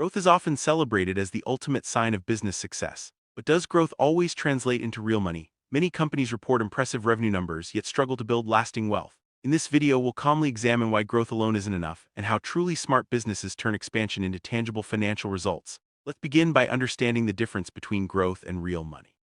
Growth is often celebrated as the ultimate sign of business success. But does growth always translate into real money? Many companies report impressive revenue numbers yet struggle to build lasting wealth. In this video, we'll calmly examine why growth alone isn't enough and how truly smart businesses turn expansion into tangible financial results. Let's begin by understanding the difference between growth and real money.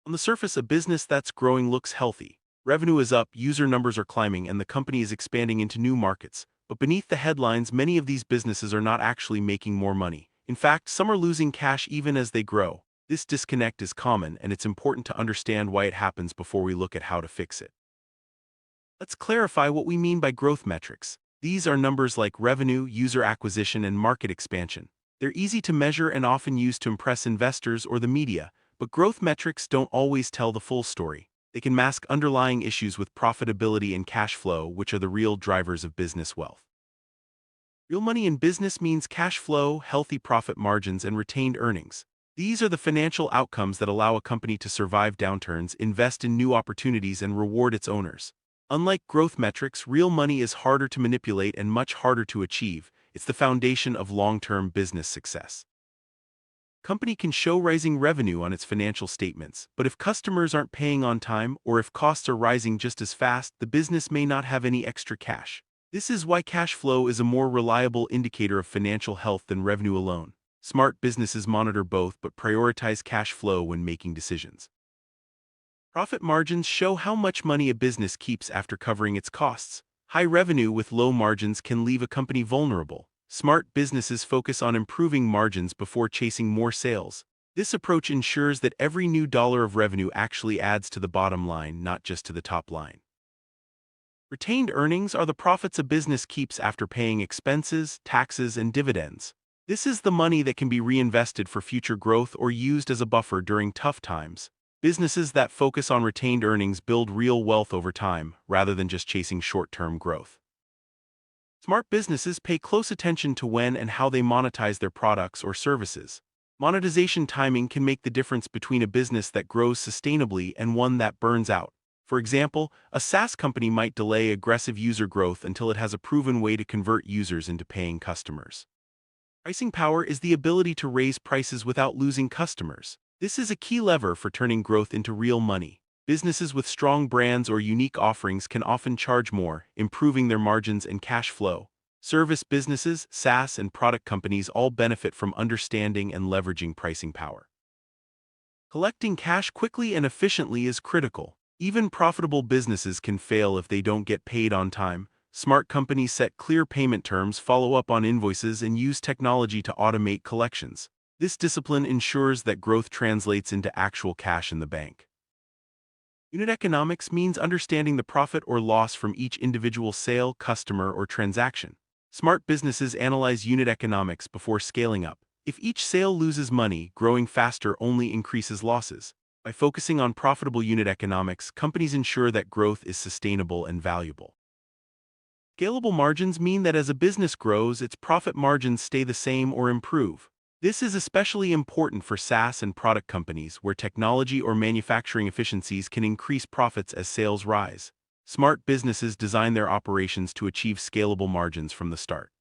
On the surface, a business that's growing looks healthy. Revenue is up, user numbers are climbing, and the company is expanding into new markets. But beneath the headlines, many of these businesses are not actually making more money. In fact, some are losing cash even as they grow. This disconnect is common, and it's important to understand why it happens before we look at how to fix it. Let's clarify what we mean by growth metrics. These are numbers like revenue, user acquisition, and market expansion. They're easy to measure and often used to impress investors or the media, but growth metrics don't always tell the full story. They can mask underlying issues with profitability and cash flow, which are the real drivers of business wealth. Real money in business means cash flow, healthy profit margins, and retained earnings. These are the financial outcomes that allow a company to survive downturns, invest in new opportunities, and reward its owners. Unlike growth metrics, real money is harder to manipulate and much harder to achieve. It's the foundation of long-term business success. Company can show rising revenue on its financial statements, but if customers aren't paying on time or if costs are rising just as fast, the business may not have any extra cash. This is why cash flow is a more reliable indicator of financial health than revenue alone. Smart businesses monitor both but prioritize cash flow when making decisions. Profit margins show how much money a business keeps after covering its costs. High revenue with low margins can leave a company vulnerable. Smart businesses focus on improving margins before chasing more sales. This approach ensures that every new dollar of revenue actually adds to the bottom line, not just to the top line. Retained earnings are the profits a business keeps after paying expenses, taxes, and dividends. This is the money that can be reinvested for future growth or used as a buffer during tough times. Businesses that focus on retained earnings build real wealth over time, rather than just chasing short-term growth. Smart businesses pay close attention to when and how they monetize their products or services. Monetization timing can make the difference between a business that grows sustainably and one that burns out. For example, a SaaS company might delay aggressive user growth until it has a proven way to convert users into paying customers. Pricing power is the ability to raise prices without losing customers. This is a key lever for turning growth into real money. Businesses with strong brands or unique offerings can often charge more, improving their margins and cash flow. Service businesses, SaaS, and product companies all benefit from understanding and leveraging pricing power. Collecting cash quickly and efficiently is critical. Even profitable businesses can fail if they don't get paid on time. Smart companies set clear payment terms, follow up on invoices, and use technology to automate collections. This discipline ensures that growth translates into actual cash in the bank. Unit economics means understanding the profit or loss from each individual sale, customer, or transaction. Smart businesses analyze unit economics before scaling up. If each sale loses money, growing faster only increases losses. By focusing on profitable unit economics, companies ensure that growth is sustainable and valuable. Scalable margins mean that as a business grows, its profit margins stay the same or improve. This is especially important for SaaS and product companies where technology or manufacturing efficiencies can increase profits as sales rise. Smart businesses design their operations to achieve scalable margins from the start.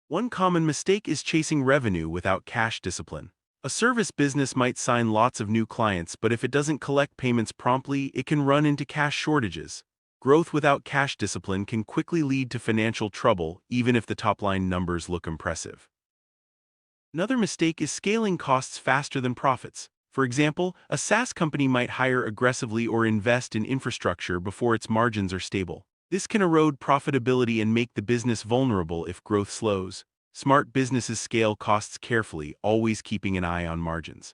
One common mistake is chasing revenue without cash discipline. A service business might sign lots of new clients, but if it doesn't collect payments promptly, it can run into cash shortages. Growth without cash discipline can quickly lead to financial trouble, even if the top-line numbers look impressive. Another mistake is scaling costs faster than profits. For example, a SaaS company might hire aggressively or invest in infrastructure before its margins are stable. This can erode profitability and make the business vulnerable if growth slows. Smart businesses scale costs carefully, always keeping an eye on margins.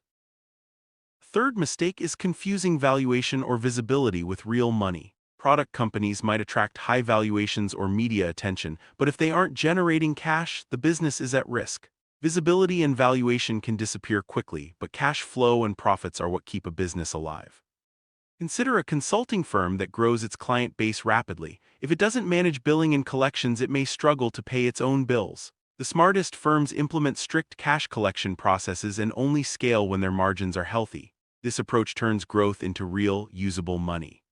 Third mistake is confusing valuation or visibility with real money. Product companies might attract high valuations or media attention, but if they aren't generating cash, the business is at risk. Visibility and valuation can disappear quickly, but cash flow and profits are what keep a business alive. Consider a consulting firm that grows its client base rapidly. If it doesn't manage billing and collections, it may struggle to pay its own bills. The smartest firms implement strict cash collection processes and only scale when their margins are healthy. This approach turns growth into real, usable money.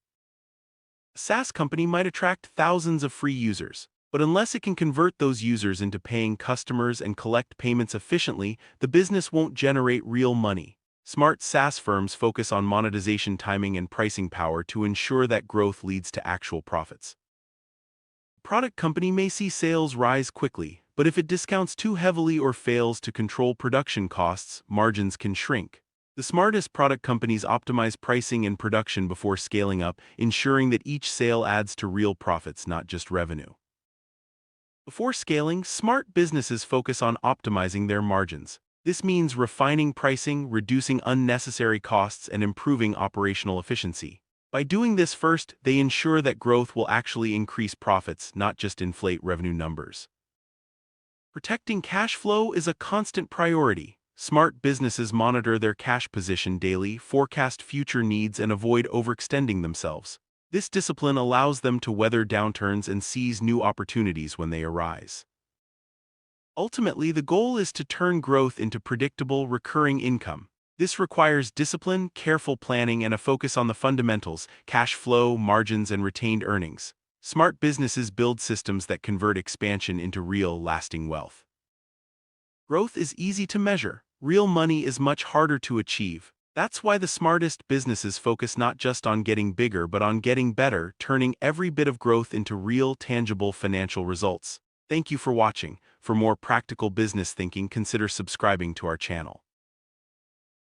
A SaaS company might attract thousands of free users, But unless it can convert those users into paying customers and collect payments efficiently, the business won't generate real money. Smart SaaS firms focus on monetization timing and pricing power to ensure that growth leads to actual profits. A product company may see sales rise quickly, but if it discounts too heavily or fails to control production costs, margins can shrink. The smartest product companies optimize pricing and production before scaling up, ensuring that each sale adds to real profits, not just revenue. Before scaling, smart businesses focus on optimizing their margins. This means refining pricing, reducing unnecessary costs, and improving operational efficiency. By doing this first, they ensure that growth will actually increase profits, not just inflate revenue numbers. Protecting cash flow is a constant priority. Smart businesses monitor their cash position daily, forecast future needs, and avoid overextending themselves. This discipline allows them to weather downturns and seize new opportunities when they arise. Ultimately, the goal is to turn growth into predictable, recurring income. This requires discipline, careful planning, and a focus on the fundamentals: cash flow, margins, and retained earnings. Smart businesses build systems that convert expansion into real, lasting wealth. Growth is easy to measure. Real money is much harder to achieve. That's why the smartest businesses focus not just on getting bigger but on getting better, turning every bit of growth into real, tangible financial results. Thank you for watching. For more practical business thinking, consider subscribing to our channel.